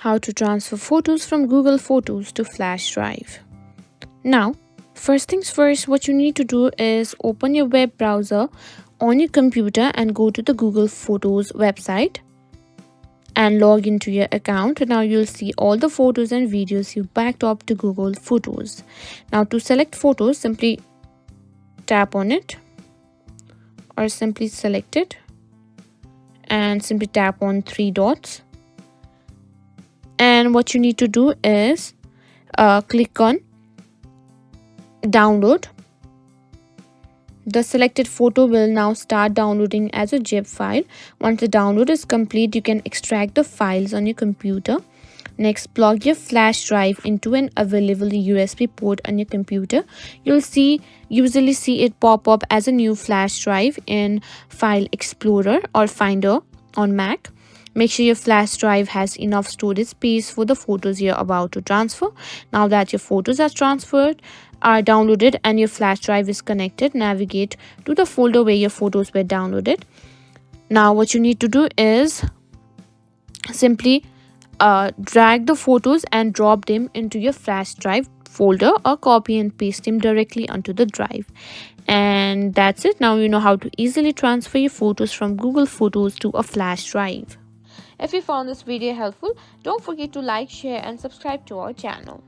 how to transfer photos from Google Photos to flash drive. Now, first things first, what you need to do is open your web browser on your computer and go to the Google Photos website and log into your account. Now you'll see all the photos and videos you backed up to Google Photos. Now to select photos, simply tap on it or simply select it and simply tap on three dots. And what you need to do is click on download. The selected photo will now start downloading as a zip file. Once the download is complete, you can extract the files on your computer. Next, plug your flash drive into an available USB port on your computer. You'll usually see it pop up as a new flash drive in File Explorer or Finder on Mac. Make sure your flash drive has enough storage space for the photos you're about to transfer. Now that your photos are downloaded and your flash drive is connected, navigate to the folder where your photos were downloaded. Now what you need to do is simply drag the photos and drop them into your flash drive folder or copy and paste them directly onto the drive. And that's it. Now you know how to easily transfer your photos from Google Photos to a flash drive. If you found this video helpful, don't forget to like, share and subscribe to our channel.